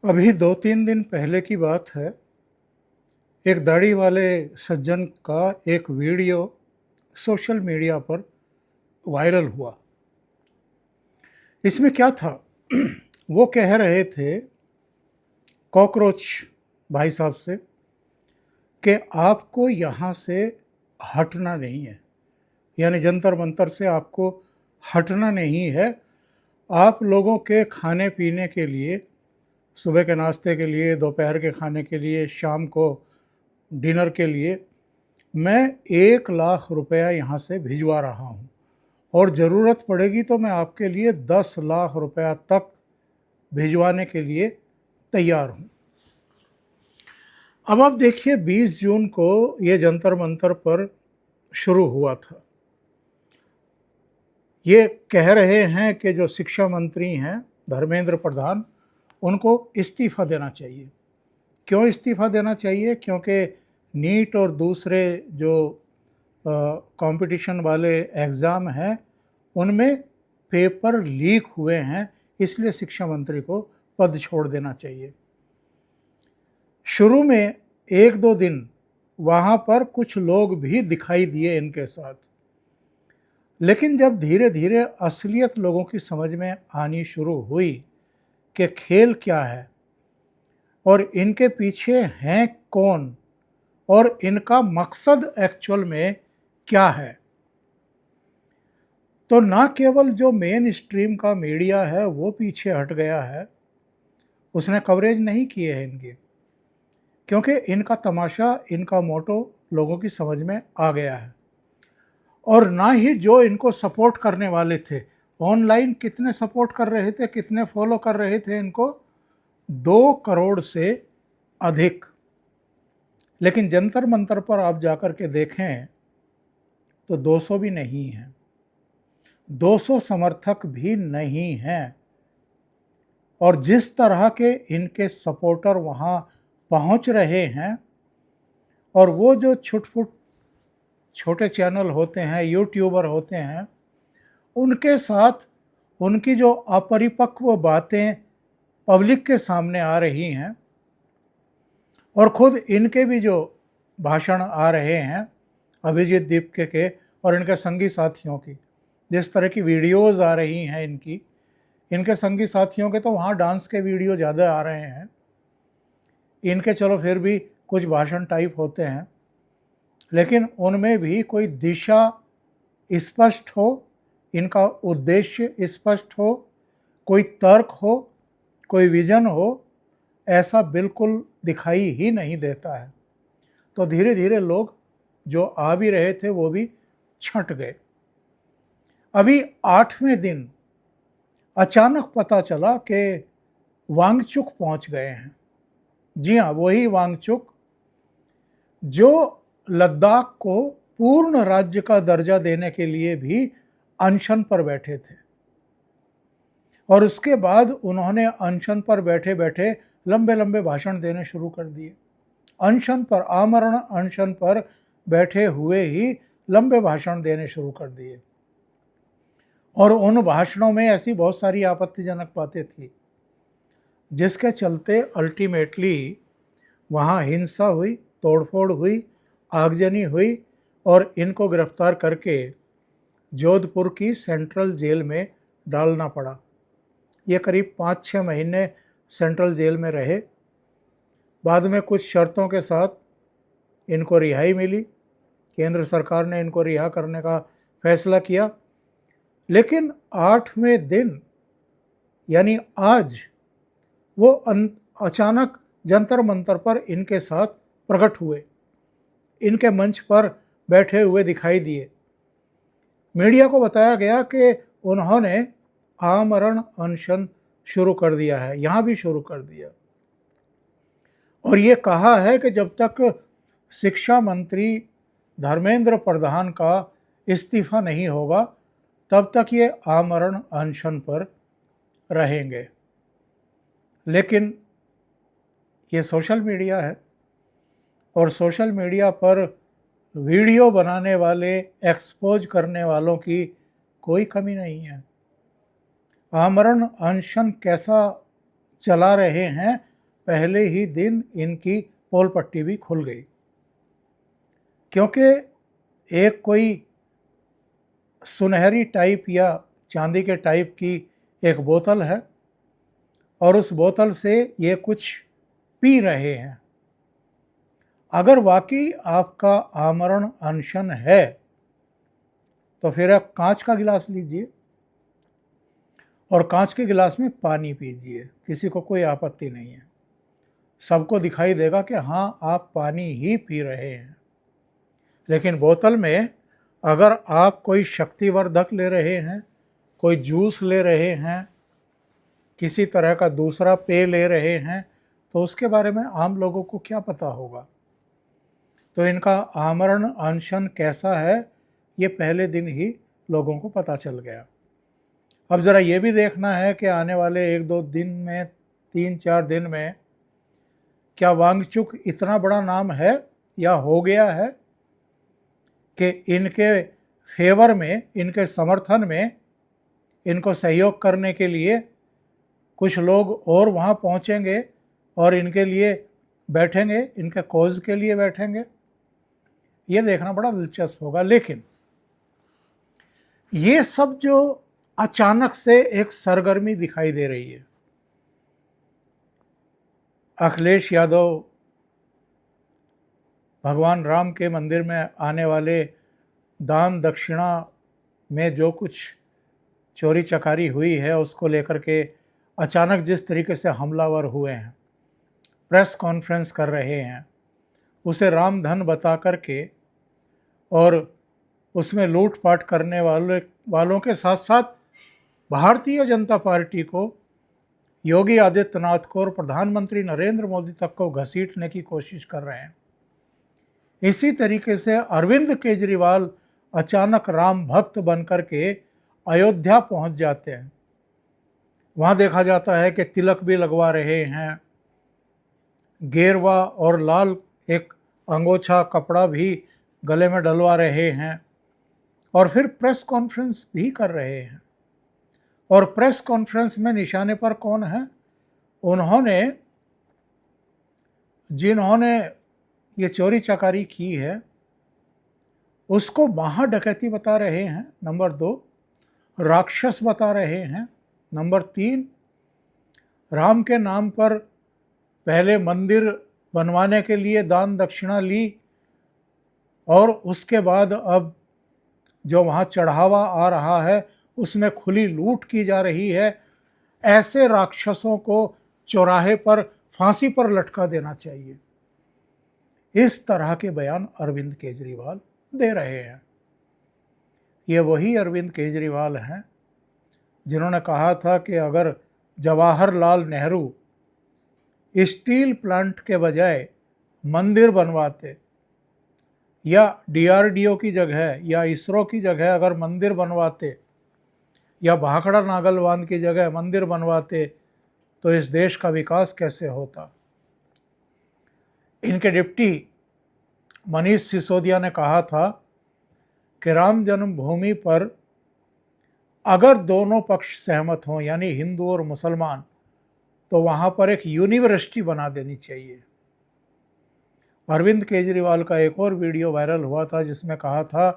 अभी 2-3 दिन पहले की बात है। एक दाढ़ी वाले सज्जन का एक वीडियो सोशल मीडिया पर वायरल हुआ। इसमें क्या था? वो कह रहे थे कॉकरोच भाई साहब से कि आपको यहाँ से हटना नहीं है, यानी जंतर मंतर से आपको हटना नहीं है। आप लोगों के खाने पीने के लिए, सुबह के नाश्ते के लिए, दोपहर के खाने के लिए, शाम को डिनर के लिए मैं 1 लाख रुपया यहाँ से भिजवा रहा हूँ और ज़रूरत पड़ेगी तो मैं आपके लिए 10 लाख रुपया तक भिजवाने के लिए तैयार हूँ। अब आप देखिए, 20 जून को ये जंतर मंतर पर शुरू हुआ था। ये कह रहे हैं कि जो शिक्षा मंत्री हैं धर्मेंद्र प्रधान, उनको इस्तीफ़ा देना चाहिए। क्यों इस्तीफ़ा देना चाहिए? क्योंकि नीट और दूसरे जो कंपटीशन वाले एग्ज़ाम हैं उनमें पेपर लीक हुए हैं, इसलिए शिक्षा मंत्री को पद छोड़ देना चाहिए। शुरू में 1-2 दिन वहाँ पर कुछ लोग भी दिखाई दिए इनके साथ, लेकिन जब धीरे धीरे असलियत लोगों की समझ में आनी शुरू हुई कि खेल क्या है और इनके पीछे हैं कौन और इनका मकसद एक्चुअल में क्या है, तो ना केवल जो मेन स्ट्रीम का मीडिया है वो पीछे हट गया है, उसने कवरेज नहीं किए हैं इनकी, क्योंकि इनका तमाशा, इनका मोटो लोगों की समझ में आ गया है। और ना ही जो इनको सपोर्ट करने वाले थे, ऑनलाइन कितने सपोर्ट कर रहे थे, कितने फॉलो कर रहे थे इनको, 2 करोड़ से अधिक। लेकिन जंतर मंतर पर आप जाकर के देखें तो 200 भी नहीं है, 200 समर्थक भी नहीं हैं। और जिस तरह के इनके सपोर्टर वहाँ पहुँच रहे हैं, और वो जो छुटपुट छोटे चैनल होते हैं, यूट्यूबर होते हैं, उनके साथ उनकी जो अपरिपक्व बातें पब्लिक के सामने आ रही हैं, और ख़ुद इनके भी जो भाषण आ रहे हैं अभिजीत दीपके के और इनके संगी साथियों की, जिस तरह की वीडियोज़ आ रही हैं इनके संगी साथियों के तो वहाँ डांस के वीडियो ज़्यादा आ रहे हैं। इनके चलो फिर भी कुछ भाषण टाइप होते हैं, लेकिन उनमें भी कोई दिशा स्पष्ट हो, इनका उद्देश्य स्पष्ट हो, कोई तर्क हो, कोई विजन हो, ऐसा बिल्कुल दिखाई ही नहीं देता है। तो धीरे धीरे लोग जो आ भी रहे थे वो भी छंट गए। अभी 8वें दिन अचानक पता चला कि वांगचुक पहुंच गए हैं। जी हाँ, वही वांगचुक जो लद्दाख को पूर्ण राज्य का दर्जा देने के लिए भी अनशन पर बैठे थे, और उसके बाद उन्होंने अनशन पर बैठे बैठे लंबे लंबे भाषण देने शुरू कर दिए। अनशन पर, आमरण अनशन पर बैठे हुए ही लंबे भाषण देने शुरू कर दिए, और उन भाषणों में ऐसी बहुत सारी आपत्तिजनक बातें थी जिसके चलते अल्टीमेटली वहाँ हिंसा हुई, तोड़फोड़ हुई, आगजनी हुई, और इनको गिरफ्तार करके जोधपुर की सेंट्रल जेल में डालना पड़ा। ये करीब 5-6 महीने सेंट्रल जेल में रहे। बाद में कुछ शर्तों के साथ इनको रिहाई मिली, केंद्र सरकार ने इनको रिहा करने का फैसला किया। लेकिन 8वें दिन यानी आज वो अचानक जंतर मंतर पर इनके साथ प्रकट हुए, इनके मंच पर बैठे हुए दिखाई दिए। मीडिया को बताया गया कि उन्होंने आमरण अनशन शुरू कर दिया है, यहाँ भी शुरू कर दिया, और ये कहा है कि जब तक शिक्षा मंत्री धर्मेंद्र प्रधान का इस्तीफा नहीं होगा तब तक ये आमरण अनशन पर रहेंगे। लेकिन ये सोशल मीडिया है, और सोशल मीडिया पर वीडियो बनाने वाले, एक्सपोज करने वालों की कोई कमी नहीं है। आमरण अनशन कैसा चला रहे हैं पहले ही दिन इनकी पोल पट्टी भी खुल गई, क्योंकि एक कोई सुनहरी टाइप या चांदी के टाइप की एक बोतल है और उस बोतल से ये कुछ पी रहे हैं। अगर वाकई आपका आमरण अनशन है तो फिर आप कांच का गिलास लीजिए और कांच के गिलास में पानी पीजिए, किसी को कोई आपत्ति नहीं है। सबको दिखाई देगा कि हाँ, आप पानी ही पी रहे हैं। लेकिन बोतल में अगर आप कोई शक्तिवर्धक ले रहे हैं, कोई जूस ले रहे हैं, किसी तरह का दूसरा पेय ले रहे हैं, तो उसके बारे में आम लोगों को क्या पता होगा। तो इनका आमरण अनशन कैसा है ये पहले दिन ही लोगों को पता चल गया। अब ज़रा ये भी देखना है कि आने वाले 1-2 दिन में, 3-4 दिन में क्या वांगचुक इतना बड़ा नाम है या हो गया है कि इनके फेवर में, इनके समर्थन में, इनको सहयोग करने के लिए कुछ लोग और वहाँ पहुँचेंगे और इनके लिए बैठेंगे, इनके कॉज के लिए बैठेंगे। ये देखना बड़ा दिलचस्प होगा। लेकिन ये सब जो अचानक से एक सरगर्मी दिखाई दे रही है, अखिलेश यादव भगवान राम के मंदिर में आने वाले दान दक्षिणा में जो कुछ चोरी चकारी हुई है उसको लेकर के अचानक जिस तरीके से हमलावर हुए हैं, प्रेस कॉन्फ्रेंस कर रहे हैं, उसे राम धन बता करके और उसमें लूटपाट करने वालों के साथ साथ भारतीय जनता पार्टी को, योगी आदित्यनाथ को और प्रधानमंत्री नरेंद्र मोदी तक को घसीटने की कोशिश कर रहे हैं। इसी तरीके से अरविंद केजरीवाल अचानक राम भक्त बनकर के अयोध्या पहुंच जाते हैं। वहाँ देखा जाता है कि तिलक भी लगवा रहे हैं, गेरवा और लाल एक अंगोछा कपड़ा भी गले में डलवा रहे हैं और फिर प्रेस कॉन्फ्रेंस भी कर रहे हैं। और प्रेस कॉन्फ्रेंस में निशाने पर कौन है? उन्होंने, जिन्होंने ये चोरी चकारी की है उसको महाडकैती बता रहे हैं, नंबर 2 राक्षस बता रहे हैं, नंबर 3 राम के नाम पर पहले मंदिर बनवाने के लिए दान दक्षिणा ली और उसके बाद अब जो वहाँ चढ़ावा आ रहा है उसमें खुली लूट की जा रही है। ऐसे राक्षसों को चौराहे पर फांसी पर लटका देना चाहिए। इस तरह के बयान अरविंद केजरीवाल दे रहे हैं। ये वही अरविंद केजरीवाल हैं जिन्होंने कहा था कि अगर जवाहरलाल नेहरू स्टील प्लांट के बजाय मंदिर बनवाते या डीआरडीओ की जगह या इसरो की जगह अगर मंदिर बनवाते या भाखड़ा नागल बांध की जगह मंदिर बनवाते तो इस देश का विकास कैसे होता। इनके डिप्टी मनीष सिसोदिया ने कहा था कि राम जन्मभूमि पर अगर दोनों पक्ष सहमत हों, यानी हिंदू और मुसलमान, तो वहाँ पर एक यूनिवर्सिटी बना देनी चाहिए। अरविंद केजरीवाल का एक और वीडियो वायरल हुआ था जिसमें कहा था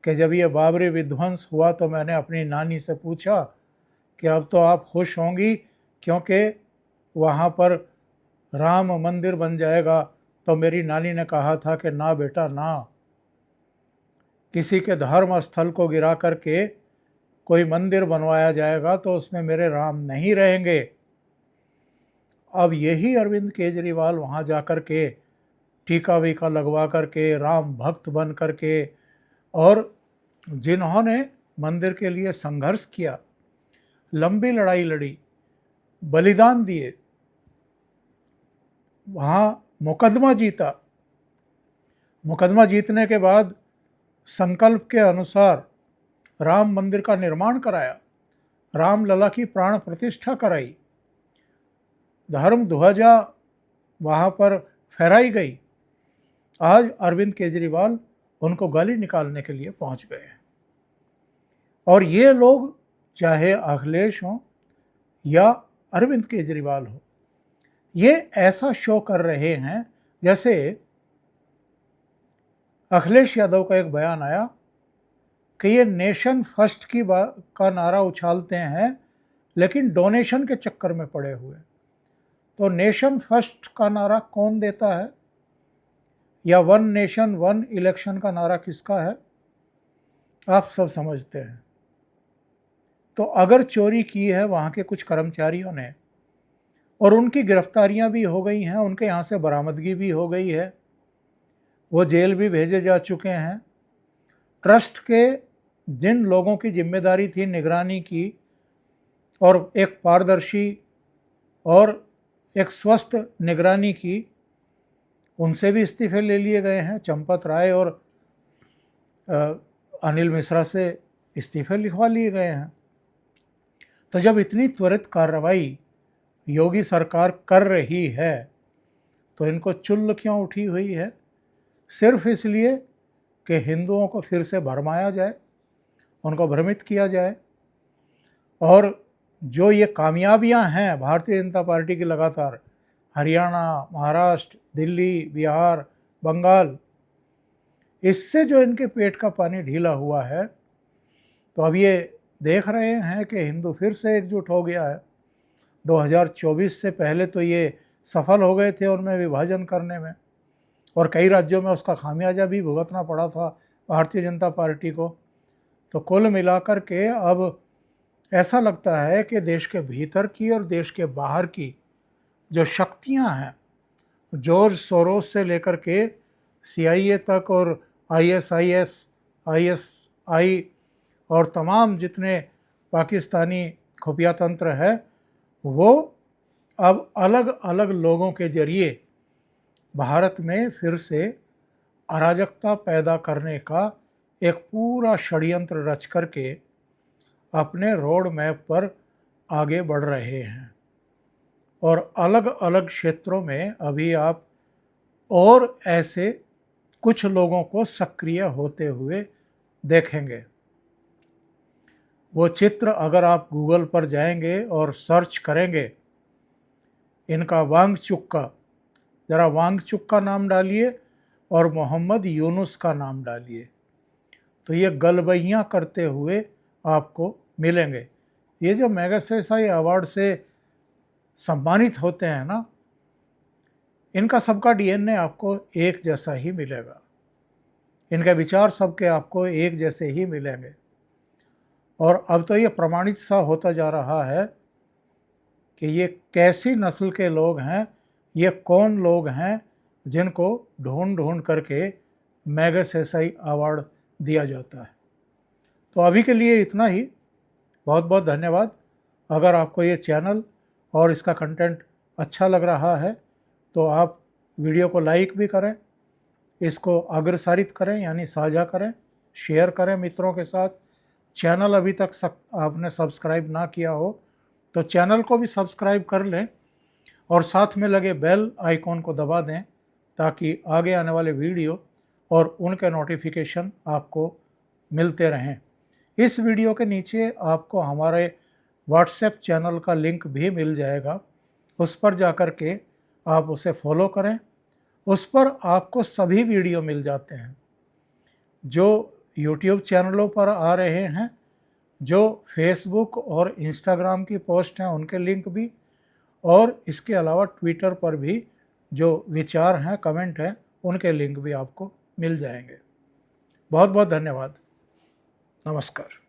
कि जब ये बाबरी विध्वंस हुआ तो मैंने अपनी नानी से पूछा कि अब तो आप खुश होंगी क्योंकि वहाँ पर राम मंदिर बन जाएगा। तो मेरी नानी ने कहा था कि ना बेटा ना, किसी के धर्म स्थल को गिरा करके कोई मंदिर बनवाया जाएगा तो उसमें मेरे राम नहीं रहेंगे। अब यही अरविंद केजरीवाल वहाँ जा कर के टीका वीका लगवा करके, राम भक्त बन करके, और जिन्होंने मंदिर के लिए संघर्ष किया, लंबी लड़ाई लड़ी, बलिदान दिए, वहाँ मुकदमा जीता, मुकदमा जीतने के बाद संकल्प के अनुसार राम मंदिर का निर्माण कराया, रामलला की प्राण प्रतिष्ठा कराई, धर्म ध्वजा वहाँ पर फहराई गई। आज अरविंद केजरीवाल उनको गाली निकालने के लिए पहुँच गए हैं। और ये लोग, चाहे अखिलेश हों या अरविंद केजरीवाल हो, ये ऐसा शो कर रहे हैं जैसे अखिलेश यादव का एक बयान आया कि ये नेशन फर्स्ट का नारा उछालते हैं लेकिन डोनेशन के चक्कर में पड़े हुए। तो नेशन फर्स्ट का नारा कौन देता है, या वन नेशन वन इलेक्शन का नारा किसका है, आप सब समझते हैं। तो अगर चोरी की है वहाँ के कुछ कर्मचारियों ने और उनकी गिरफ्तारियां भी हो गई हैं, उनके यहाँ से बरामदगी भी हो गई है, वो जेल भी भेजे जा चुके हैं। ट्रस्ट के जिन लोगों की जिम्मेदारी थी निगरानी की और एक पारदर्शी और एक स्वस्थ निगरानी की, उनसे भी इस्तीफे ले लिए गए हैं। चंपत राय और अनिल मिश्रा से इस्तीफे लिखवा लिए गए हैं। तो जब इतनी त्वरित कार्रवाई योगी सरकार कर रही है तो इनको चुल्ल क्यों उठी हुई है? सिर्फ इसलिए कि हिंदुओं को फिर से भरमाया जाए, उनको भ्रमित किया जाए। और जो ये कामयाबियां हैं भारतीय जनता पार्टी की लगातार, हरियाणा, महाराष्ट्र, दिल्ली, बिहार, बंगाल, इससे जो इनके पेट का पानी ढीला हुआ है, तो अब ये देख रहे हैं कि हिंदू फिर से एकजुट हो गया है। 2024 से पहले तो ये सफल हो गए थे उनमें विभाजन करने में, और कई राज्यों में उसका खामियाजा भी भुगतना पड़ा था भारतीय जनता पार्टी को। तो कुल मिलाकर के अब ऐसा लगता है कि देश के भीतर की और देश के बाहर की जो शक्तियां हैं, जॉर्ज सोरोस से लेकर के CIA तक और ISIS, ISI और तमाम जितने पाकिस्तानी खुफिया तंत्र है, वो अब अलग अलग लोगों के जरिए भारत में फिर से अराजकता पैदा करने का एक पूरा षड्यंत्र रच करके अपने रोड मैप पर आगे बढ़ रहे हैं। और अलग अलग क्षेत्रों में अभी आप और ऐसे कुछ लोगों को सक्रिय होते हुए देखेंगे। वो चित्र अगर आप गूगल पर जाएंगे और सर्च करेंगे इनका वांगचुक का, ज़रा वांगचुक का नाम डालिए और मोहम्मद यूनुस का नाम डालिए, तो ये गलबहियाँ करते हुए आपको मिलेंगे। ये जो मैगसेसे अवार्ड से सम्मानित होते हैं ना, इनका सबका DNA आपको एक जैसा ही मिलेगा, इनके विचार सबके आपको एक जैसे ही मिलेंगे। और अब तो ये प्रमाणित सा होता जा रहा है कि ये कैसी नस्ल के लोग हैं, ये कौन लोग हैं जिनको ढूंढ ढूंढ करके मैगसेसे अवार्ड दिया जाता है। तो अभी के लिए इतना ही। बहुत बहुत धन्यवाद। अगर आपको ये चैनल और इसका कंटेंट अच्छा लग रहा है तो आप वीडियो को लाइक भी करें, इसको अग्रसारित करें यानी साझा करें, शेयर करें मित्रों के साथ। चैनल अभी तक आपने सब्सक्राइब ना किया हो तो चैनल को भी सब्सक्राइब कर लें और साथ में लगे बेल आइकॉन को दबा दें ताकि आगे आने वाले वीडियो और उनके नोटिफिकेशन आपको मिलते रहें। इस वीडियो के नीचे आपको हमारे व्हाट्सएप चैनल का लिंक भी मिल जाएगा, उस पर जाकर के आप उसे फॉलो करें। उस पर आपको सभी वीडियो मिल जाते हैं जो यूट्यूब चैनलों पर आ रहे हैं, जो फेसबुक और इंस्टाग्राम की पोस्ट हैं उनके लिंक भी, और इसके अलावा ट्विटर पर भी जो विचार हैं, कमेंट हैं, उनके लिंक भी आपको मिल जाएंगे। बहुत बहुत धन्यवाद। नमस्कार।